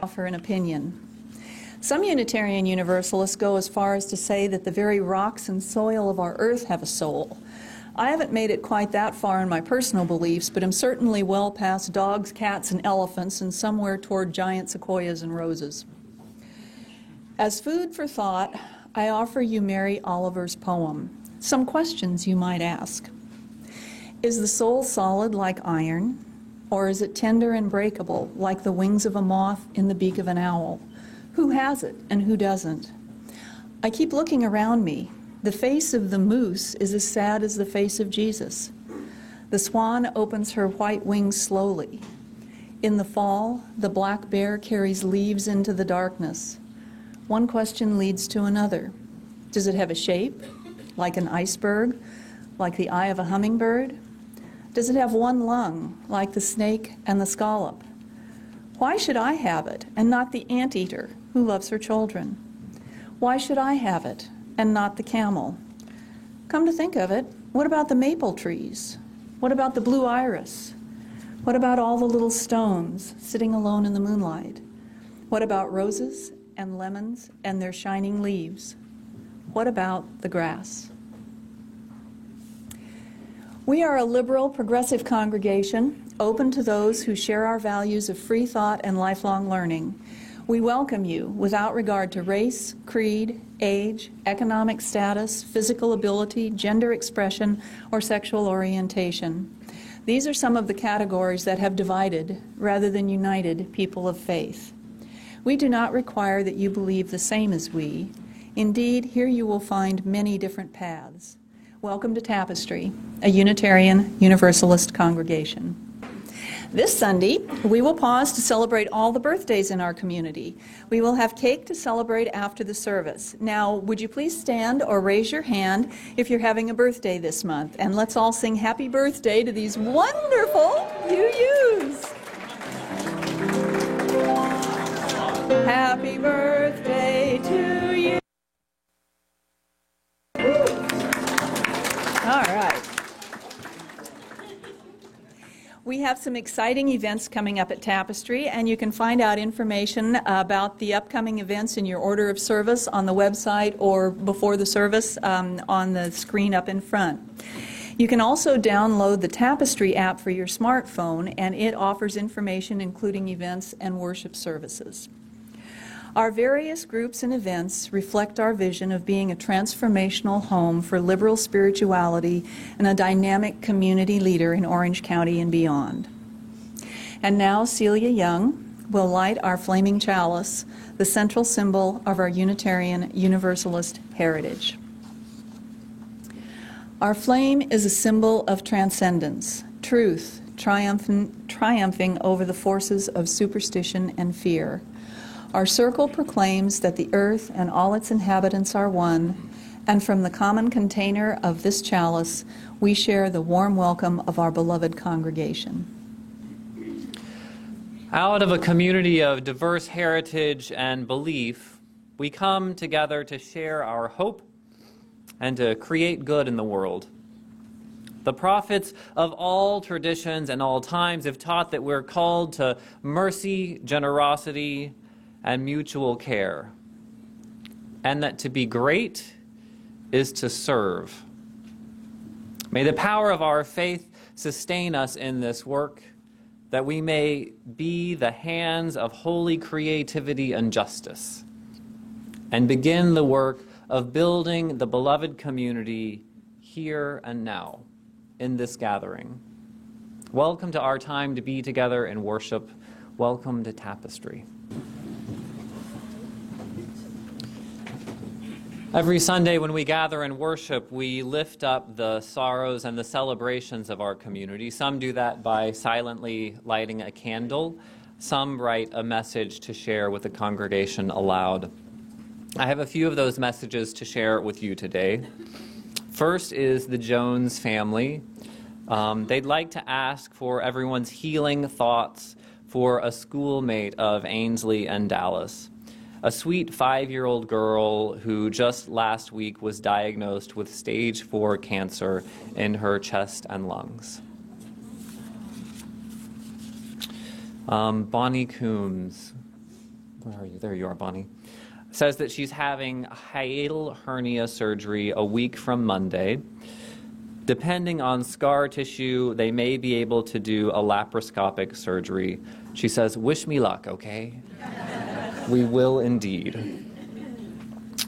offer an opinion. Some Unitarian Universalists go as far as to say that the very rocks and soil of our earth have a soul. I haven't made it quite that far in my personal beliefs, but am certainly well past dogs, cats, and elephants and somewhere toward giant sequoias and roses. As food for thought, I offer you Mary Oliver's poem. Some questions you might ask. Is the soul solid like iron, or is it tender and breakable like the wings of a moth in the beak of an owl? Who has it and who doesn't? I keep looking around me. The face of the moose is as sad as the face of Jesus. The swan opens her white wings slowly. In the fall, the black bear carries leaves into the darkness. One question leads to another. Does it have a shape, like an iceberg, like the eye of a hummingbird? Does it have one lung, like the snake and the scallop? Why should I have it and not the anteater who loves her children? Why should I have it and not the camel? Come to think of it, what about the maple trees? What about the blue iris? What about all the little stones sitting alone in the moonlight? What about roses and lemons and their shining leaves? What about the grass? We are a liberal, progressive congregation, open to those who share our values of free thought and lifelong learning. We welcome you without regard to race, creed, age, economic status, physical ability, gender expression, or sexual orientation. These are some of the categories that have divided, rather than united, people of faith. We do not require that you believe the same as we. Indeed, here you will find many different paths. Welcome to Tapestry, a Unitarian Universalist congregation. This Sunday, we will pause to celebrate all the birthdays in our community. We will have cake to celebrate after the service. Now, would you please stand or raise your hand if you're having a birthday this month? And let's all sing happy birthday to these wonderful UUs. Happy birthday to you. All right. We have some exciting events coming up at Tapestry, and you can find out information about the upcoming events in your order of service on the website or before the service on the screen up in front. You can also download the Tapestry app for your smartphone, and it offers information including events and worship services. Our various groups and events reflect our vision of being a transformational home for liberal spirituality and a dynamic community leader in Orange County and beyond. And now Celia Young will light our flaming chalice, the central symbol of our Unitarian Universalist heritage. Our flame is a symbol of transcendence, truth, triumphing over the forces of superstition and fear. Our circle proclaims that the earth and all its inhabitants are one, and from the common container of this chalice, we share the warm welcome of our beloved congregation. Out of a community of diverse heritage and belief, we come together to share our hope and to create good in the world. The prophets of all traditions and all times have taught that we're called to mercy, generosity, and mutual care, and that to be great is to serve. May the power of our faith sustain us in this work, that we may be the hands of holy creativity and justice, and begin the work of building the beloved community here and now in this gathering. Welcome to our time to be together in worship. Welcome to Tapestry. Every Sunday when we gather in worship, we lift up the sorrows and the celebrations of our community. Some do that by silently lighting a candle. Some write a message to share with the congregation aloud. I have a few of those messages to share with you today. First is the Jones family. They'd like to ask for everyone's healing thoughts for a schoolmate of Ainsley and Dallas, a sweet 5-year-old girl who just last week was diagnosed with stage 4 cancer in her chest and lungs. Bonnie Coombs, Where are you? There you are, Bonnie. Says that she's having hiatal hernia surgery a week from Monday. Depending on scar tissue, they may be able to do a laparoscopic surgery. She says, wish me luck, okay? We will indeed.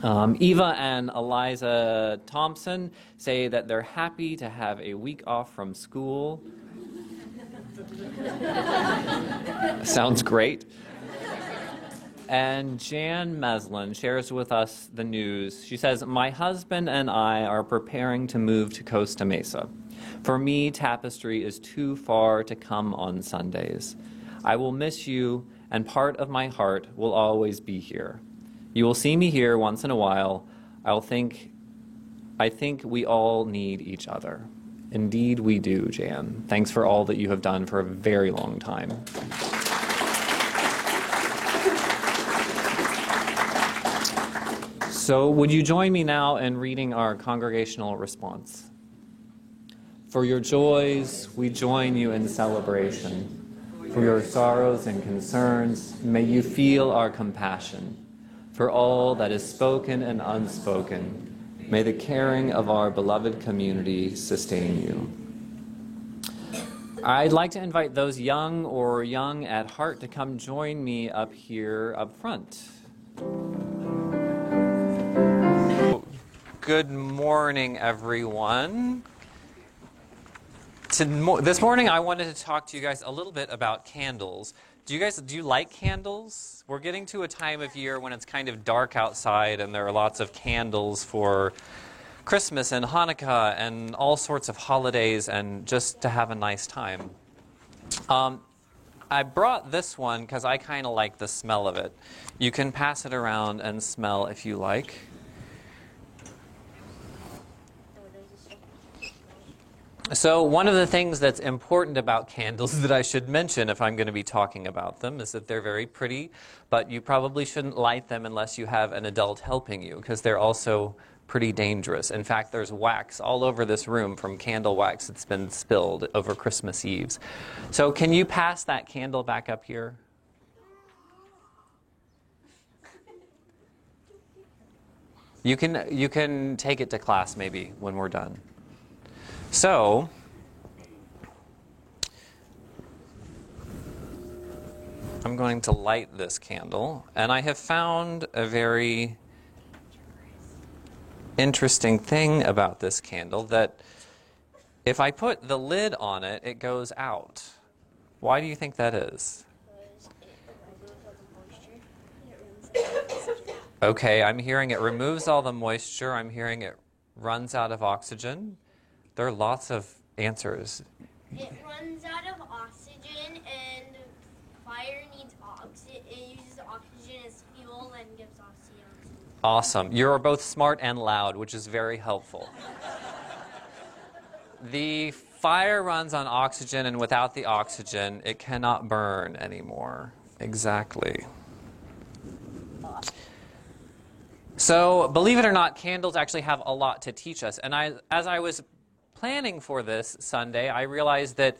Eva and Eliza Thompson say that they're happy to have a week off from school. Sounds great. And Jan Meslin shares with us the news. She says, my husband and I are preparing to move to Costa Mesa. For me, Tapestry is too far to come on Sundays. I will miss you, and part of my heart will always be here. You will see me here once in a while. I think we all need each other. Indeed we do, Jan. Thanks for all that you have done for a very long time. So would you join me now in reading our congregational response? For your joys, we join you in celebration. For your sorrows and concerns, may you feel our compassion. For all that is spoken and unspoken, may the caring of our beloved community sustain you. I'd like to invite those young or young at heart to come join me up here up front. Good morning, everyone. This morning I wanted to talk to you guys a little bit about candles. Do you like candles? We're getting to a time of year when it's kind of dark outside and there are lots of candles for Christmas and Hanukkah and all sorts of holidays and just to have a nice time. I brought this one because I kind of like the smell of it. You can pass it around and smell if you like. So one of the things that's important about candles that I should mention if I'm going to be talking about them is that they're very pretty, but you probably shouldn't light them unless you have an adult helping you because they're also pretty dangerous. In fact, there's wax all over this room from candle wax that's been spilled over Christmas Eves. So can you pass that candle back up here? You can take it to class maybe when we're done. So, I'm going to light this candle, and I have found a very interesting thing about this candle, that if I put the lid on it, it goes out. Why do you think that is? Okay, I'm hearing it removes all the moisture. I'm hearing it runs out of oxygen. There are lots of answers. It runs out of oxygen, and fire needs oxygen. It uses oxygen as fuel and gives off CO2. Awesome. You're both smart and loud, which is very helpful. The fire runs on oxygen, and without the oxygen, it cannot burn anymore. Exactly. So, believe it or not, candles actually have a lot to teach us. And as I was planning for this Sunday, I realized that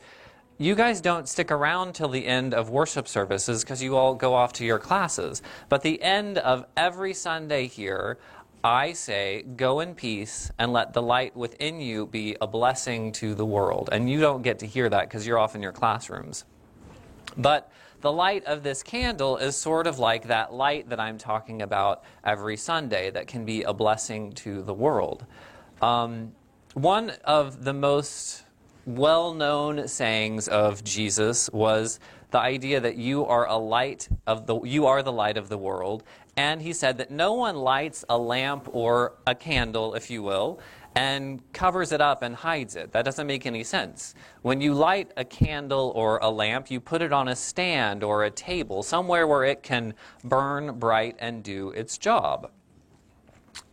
you guys don't stick around till the end of worship services because you all go off to your classes. But the end of every Sunday here, I say, go in peace and let the light within you be a blessing to the world. And you don't get to hear that because you're off in your classrooms. But the light of this candle is sort of like that light that I'm talking about every Sunday that can be a blessing to the world. One of the most well-known sayings of Jesus was the idea that you are the light of the world, and he said that no one lights a lamp or a candle, if you will, and covers it up and hides it. That doesn't make any sense. When you light a candle or a lamp, you put it on a stand or a table, somewhere where it can burn bright and do its job.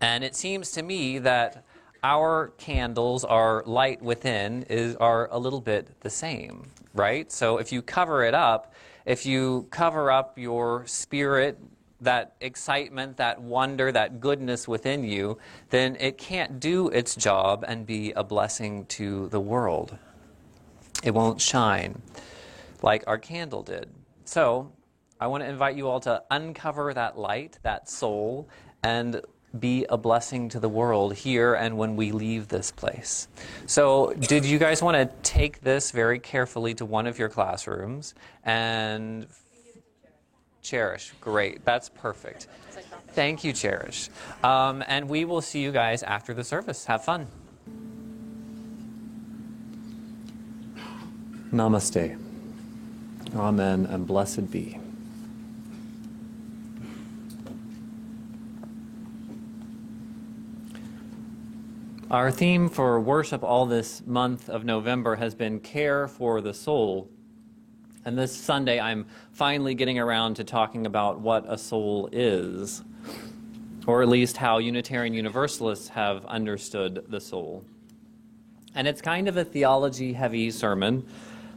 And it seems to me that our candles, our light within, are a little bit the same, right? So if you cover it up, if you cover up your spirit, that excitement, that wonder, that goodness within you, then it can't do its job and be a blessing to the world. It won't shine like our candle did. So I want to invite you all to uncover that light, that soul, and be a blessing to the world here and when we leave this place. So did you guys want to take this very carefully to one of your classrooms and Cherish? Great. That's perfect. Thank you, Cherish. And we will see you guys after the service. Have fun. Namaste. Amen and blessed be. Our theme for worship all this month of November has been Care for the Soul. And this Sunday, I'm finally getting around to talking about what a soul is, or at least how Unitarian Universalists have understood the soul. And it's kind of a theology-heavy sermon.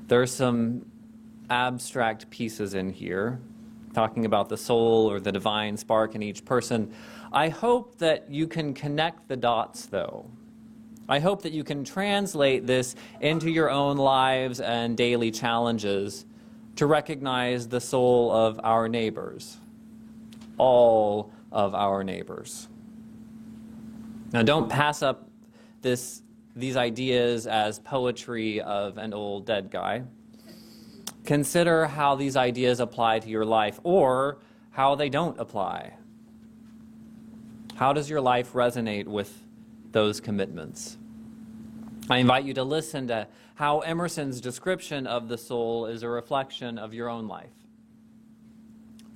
There's some abstract pieces in here, talking about the soul or the divine spark in each person. I hope that you can connect the dots, though. I hope that you can translate this into your own lives and daily challenges to recognize the soul of our neighbors, all of our neighbors. Now, don't pass up these ideas as poetry of an old dead guy. Consider how these ideas apply to your life or how they don't apply. How does your life resonate with those commitments? I invite you to listen to how Emerson's description of the soul is a reflection of your own life.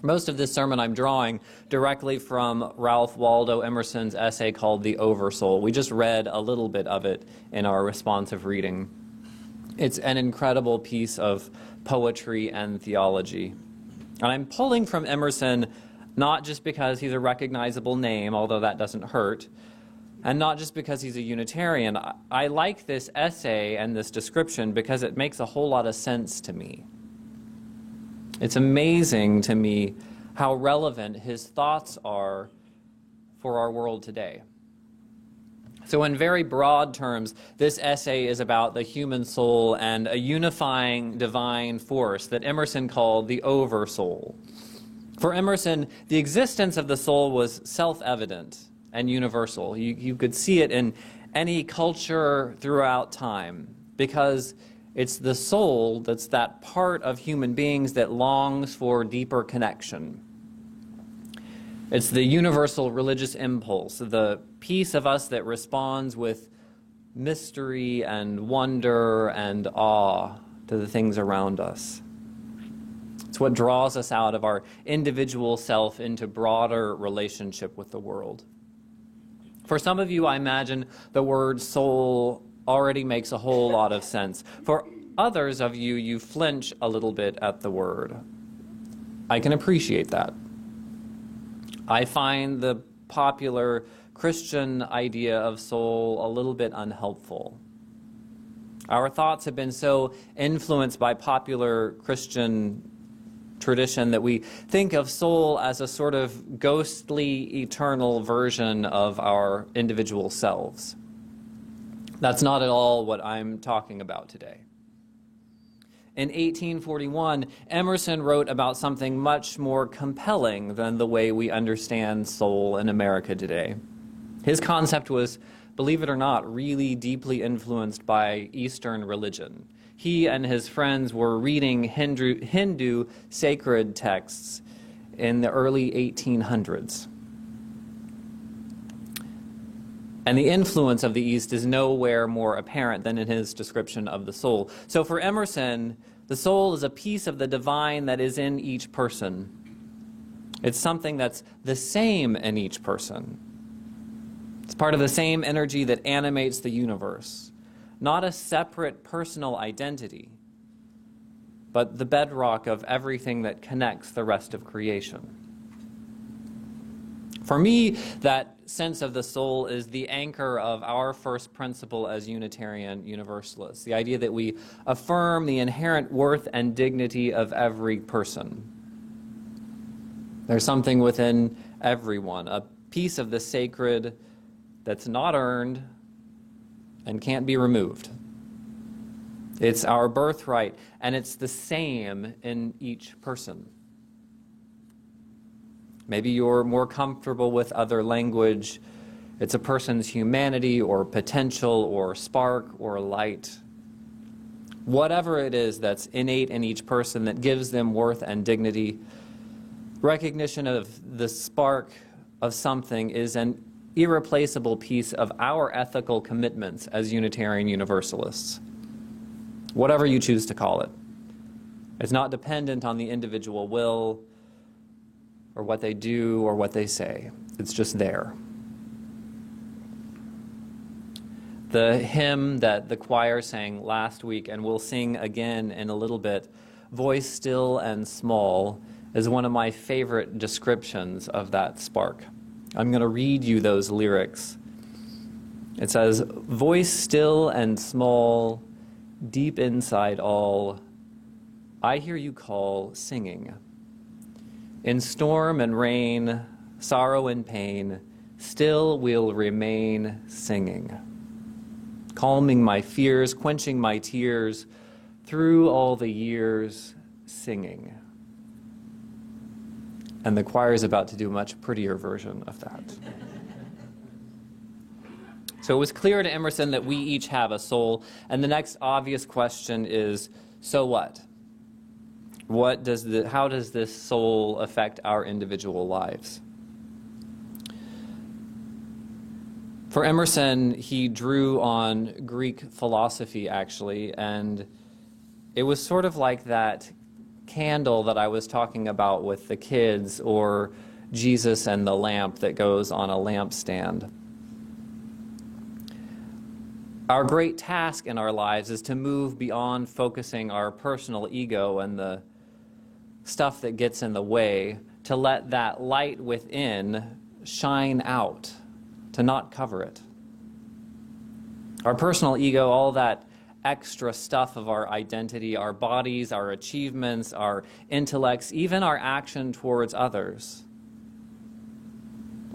Most of this sermon I'm drawing directly from Ralph Waldo Emerson's essay called The Oversoul. We just read a little bit of it in our responsive reading. It's an incredible piece of poetry and theology. And I'm pulling from Emerson not just because he's a recognizable name, although that doesn't hurt, and not just because he's a Unitarian. I like this essay and this description because it makes a whole lot of sense to me. It's amazing to me how relevant his thoughts are for our world today. So in very broad terms, this essay is about the human soul and a unifying divine force that Emerson called the Oversoul. For Emerson, the existence of the soul was self-evident and universal. You could see it in any culture throughout time because it's the soul that's that part of human beings that longs for deeper connection. It's the universal religious impulse, the piece of us that responds with mystery and wonder and awe to the things around us. It's what draws us out of our individual self into broader relationship with the world. For some of you, I imagine the word soul already makes a whole lot of sense. For others of you, you flinch a little bit at the word. I can appreciate that. I find the popular Christian idea of soul a little bit unhelpful. Our thoughts have been so influenced by popular Christian tradition that we think of soul as a sort of ghostly, eternal version of our individual selves. That's not at all what I'm talking about today. In 1841, Emerson wrote about something much more compelling than the way we understand soul in America today. His concept was, believe it or not, really deeply influenced by Eastern religion. He and his friends were reading Hindu sacred texts in the early 1800s. And the influence of the East is nowhere more apparent than in his description of the soul. So for Emerson, the soul is a piece of the divine that is in each person. It's something that's the same in each person. It's part of the same energy that animates the universe. Not a separate personal identity, but the bedrock of everything that connects the rest of creation. For me, that sense of the soul is the anchor of our first principle as Unitarian Universalists, the idea that we affirm the inherent worth and dignity of every person. There's something within everyone, a piece of the sacred that's not earned and can't be removed. It's our birthright, and it's the same in each person. Maybe you're more comfortable with other language. It's a person's humanity or potential or spark or light. Whatever it is that's innate in each person that gives them worth and dignity, recognition of the spark of something is an irreplaceable piece of our ethical commitments as Unitarian Universalists. Whatever you choose to call it. It's not dependent on the individual will or what they do or what they say. It's just there. The hymn that the choir sang last week and we'll sing again in a little bit, Voice Still and Small, is one of my favorite descriptions of that spark. I'm going to read you those lyrics. It says, "Voice still and small, deep inside all, I hear you call, singing. In storm and rain, sorrow and pain, still we'll remain singing. Calming my fears, quenching my tears, through all the years, singing." And the choir is about to do a much prettier version of that. So it was clear to Emerson that we each have a soul, and the next obvious question is, so what? How does this soul affect our individual lives? For Emerson, he drew on Greek philosophy, actually, and it was sort of like that candle that I was talking about with the kids, or Jesus and the lamp that goes on a lampstand. Our great task in our lives is to move beyond focusing our personal ego and the stuff that gets in the way, to let that light within shine out, to not cover it. Our personal ego, all that extra stuff of our identity, our bodies, our achievements, our intellects, even our action towards others,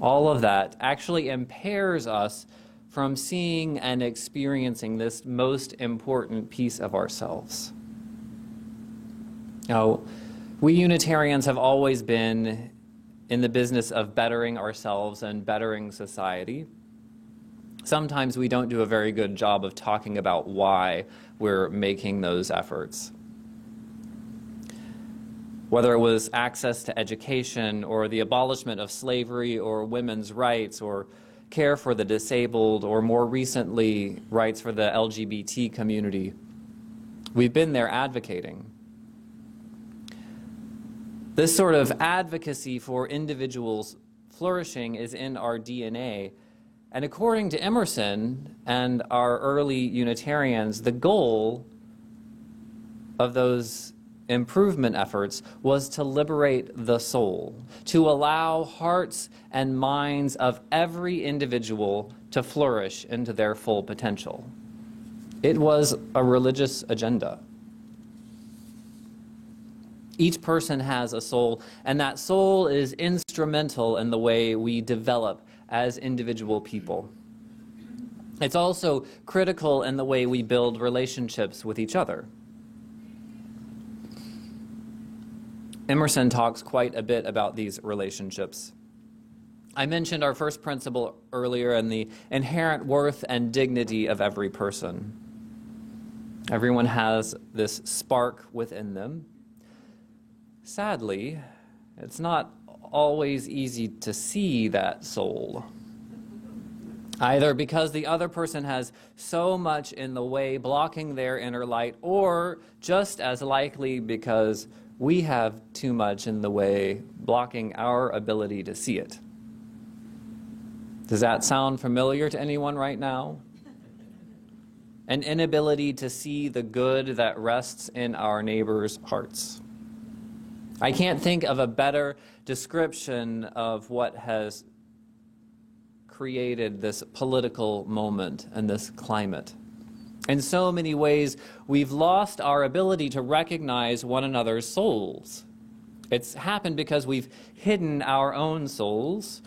all of that actually impairs us from seeing and experiencing this most important piece of ourselves. Now, we Unitarians have always been in the business of bettering ourselves and bettering society. Sometimes we don't do a very good job of talking about why we're making those efforts. Whether it was access to education or the abolishment of slavery or women's rights or care for the disabled or more recently rights for the LGBT community, we've been there advocating. This sort of advocacy for individuals flourishing is in our DNA. And according to Emerson and our early Unitarians, the goal of those improvement efforts was to liberate the soul, to allow hearts and minds of every individual to flourish into their full potential. It was a religious agenda. Each person has a soul, and that soul is instrumental in the way we develop as individual people. It's also critical in the way we build relationships with each other. Emerson talks quite a bit about these relationships. I mentioned our first principle earlier and the inherent worth and dignity of every person. Everyone has this spark within them. Sadly, it's not always easy to see that soul, either because the other person has so much in the way blocking their inner light, or just as likely because we have too much in the way blocking our ability to see it. Does that sound familiar to anyone right now? An inability to see the good that rests in our neighbors' hearts. I can't think of a better description of what has created this political moment and this climate. In so many ways, we've lost our ability to recognize one another's souls. It's happened because we've hidden our own souls.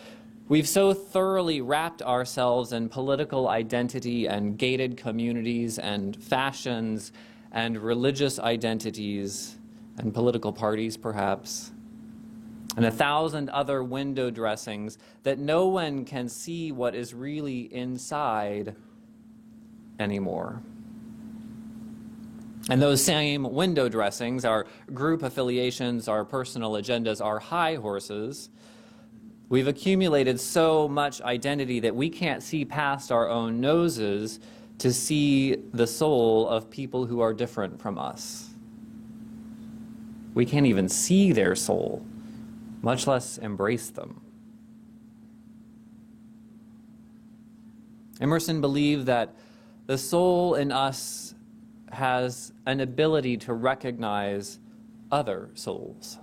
We've so thoroughly wrapped ourselves in political identity and gated communities and fashions and religious identities and political parties, perhaps, and 1,000 other window dressings that no one can see what is really inside anymore. And those same window dressings, our group affiliations, our personal agendas, our high horses, we've accumulated so much identity that we can't see past our own noses to see the soul of people who are different from us. We can't even see their soul, much less embrace them. Emerson believed that the soul in us has an ability to recognize other souls.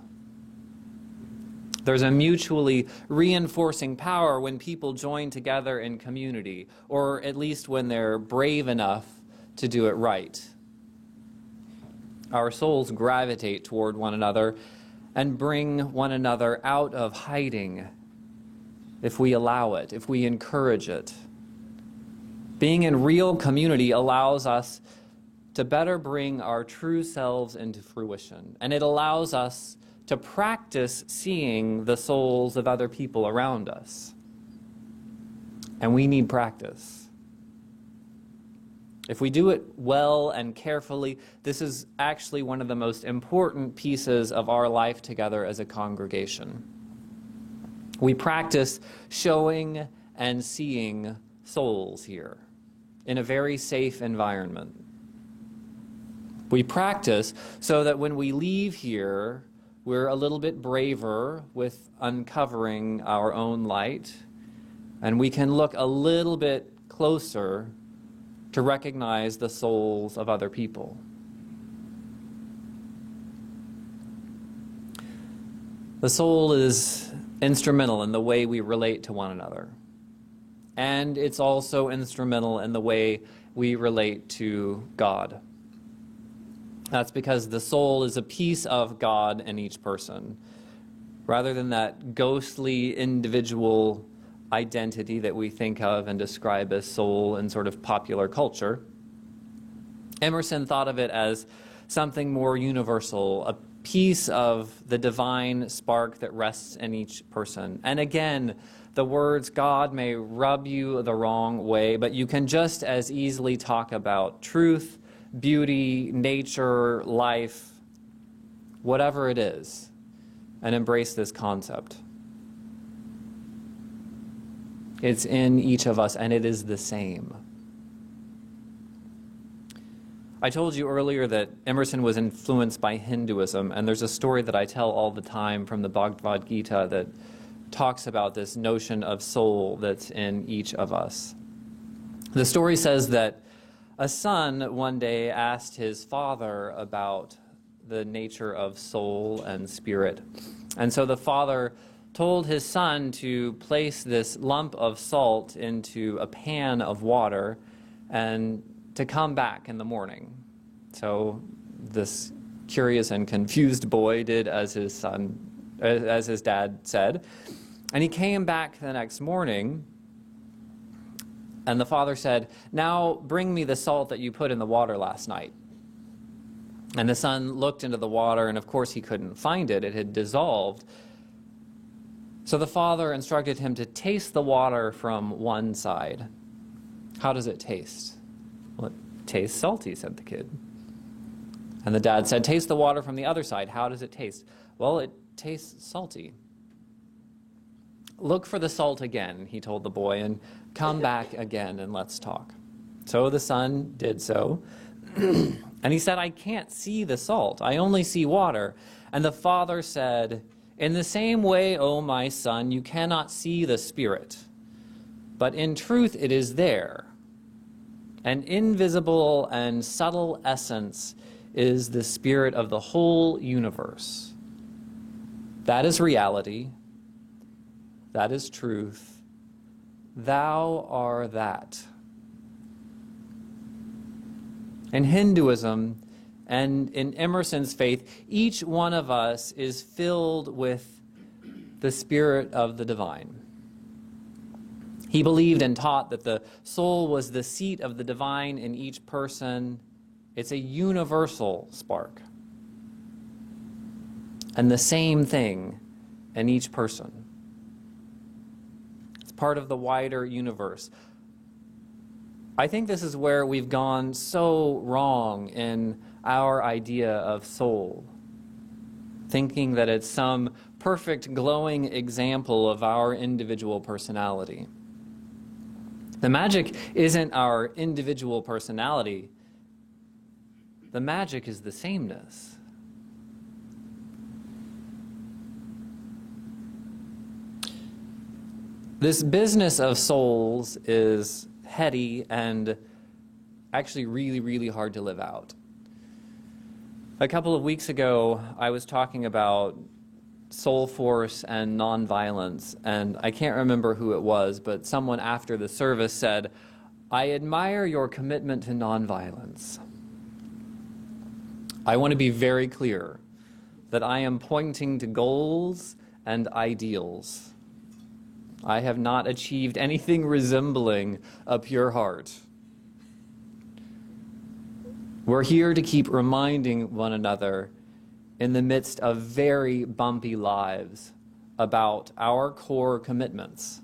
There's a mutually reinforcing power when people join together in community, or at least when they're brave enough to do it right. Our souls gravitate toward one another and bring one another out of hiding if we allow it, if we encourage it. Being in real community allows us to better bring our true selves into fruition, and it allows us to practice seeing the souls of other people around us. And we need practice. If we do it well and carefully, this is actually one of the most important pieces of our life together as a congregation. We practice showing and seeing souls here in a very safe environment. We practice so that when we leave here, we're a little bit braver with uncovering our own light, and we can look a little bit closer to recognize the souls of other people. The soul is instrumental in the way we relate to one another, and it's also instrumental in the way we relate to God. That's because the soul is a piece of God in each person, rather than that ghostly individual identity that we think of and describe as soul in sort of popular culture. Emerson thought of it as something more universal, a piece of the divine spark that rests in each person. And again, the words God may rub you the wrong way, but you can just as easily talk about truth, beauty, nature, life, whatever it is, and embrace this concept. It's in each of us, and it is the same. I told you earlier that Emerson was influenced by Hinduism, and there's a story that I tell all the time from the Bhagavad Gita that talks about this notion of soul that's in each of us. The story says that a son one day asked his father about the nature of soul and spirit. And so the father told his son to place this lump of salt into a pan of water and to come back in the morning. So this curious and confused boy did as his dad said. And he came back the next morning, and the father said, "Now bring me the salt that you put in the water last night." And the son looked into the water, and of course he couldn't find it. It had dissolved. So the father instructed him to taste the water from one side. "How does it taste?" "Well, it tastes salty," said the kid. And the dad said, "Taste the water from the other side. How does it taste?" "Well, it tastes salty." "Look for the salt again," he told the boy, "and come back again and let's talk." So the son did so. And he said, "I can't see the salt. I only see water." And the father said, "In the same way, O my son, you cannot see the Spirit, but in truth it is there. An invisible and subtle essence is the Spirit of the whole universe. That is reality. That is truth. Thou art that." In Hinduism and in Emerson's faith, each one of us is filled with the Spirit of the divine. He believed and taught that the soul was the seat of the divine in each person. It's a universal spark. And the same thing in each person. It's part of the wider universe. I think this is where we've gone so wrong in our idea of soul, thinking that it's some perfect, glowing example of our individual personality. The magic isn't our individual personality. The magic is the sameness. This business of souls is heady and actually really, really hard to live out. A couple of weeks ago, I was talking about soul force and nonviolence, and I can't remember who it was, but someone after the service said, "I admire your commitment to nonviolence." I want to be very clear that I am pointing to goals and ideals. I have not achieved anything resembling a pure heart. We're here to keep reminding one another in the midst of very bumpy lives about our core commitments.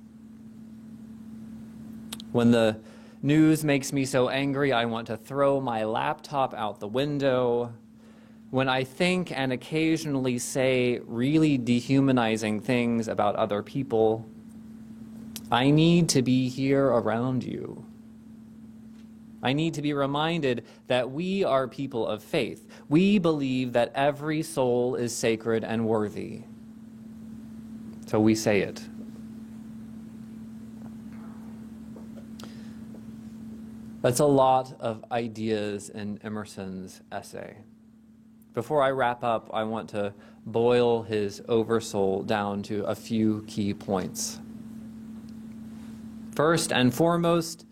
When the news makes me so angry, I want to throw my laptop out the window. When I think and occasionally say really dehumanizing things about other people, I need to be here around you. I need to be reminded that we are people of faith. We believe that every soul is sacred and worthy. So we say it. That's a lot of ideas in Emerson's essay. Before I wrap up, I want to boil his oversoul down to a few key points. First and foremost,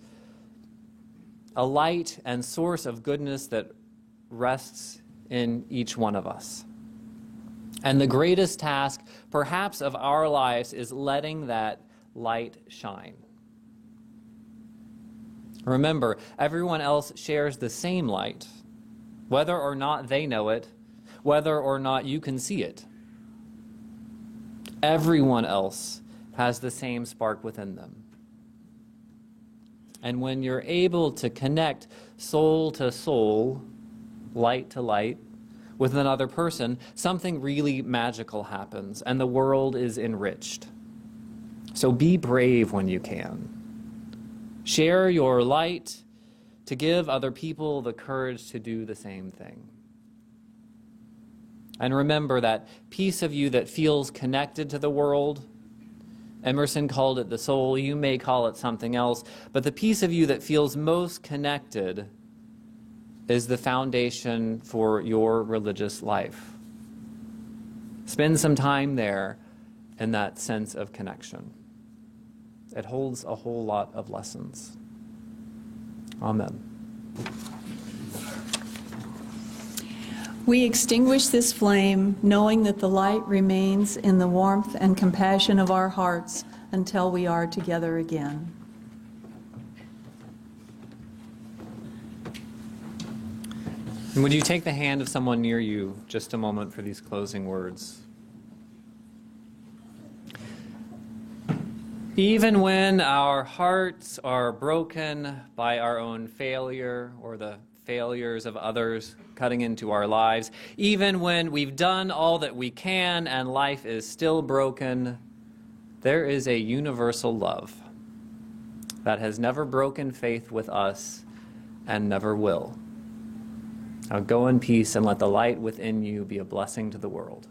a light and source of goodness that rests in each one of us. And the greatest task, perhaps, of our lives is letting that light shine. Remember, everyone else shares the same light, whether or not they know it, whether or not you can see it. Everyone else has the same spark within them. And when you're able to connect soul to soul, light to light, with another person, something really magical happens, and the world is enriched. So be brave when you can. Share your light to give other people the courage to do the same thing. And remember that piece of you that feels connected to the world. Emerson called it the soul. You may call it something else. But the piece of you that feels most connected is the foundation for your religious life. Spend some time there in that sense of connection. It holds a whole lot of lessons. Amen. We extinguish this flame, knowing that the light remains in the warmth and compassion of our hearts until we are together again. And would you take the hand of someone near you just a moment for these closing words? Even when our hearts are broken by our own failure or the failures of others cutting into our lives, even when we've done all that we can and life is still broken, there is a universal love that has never broken faith with us and never will. Now go in peace and let the light within you be a blessing to the world.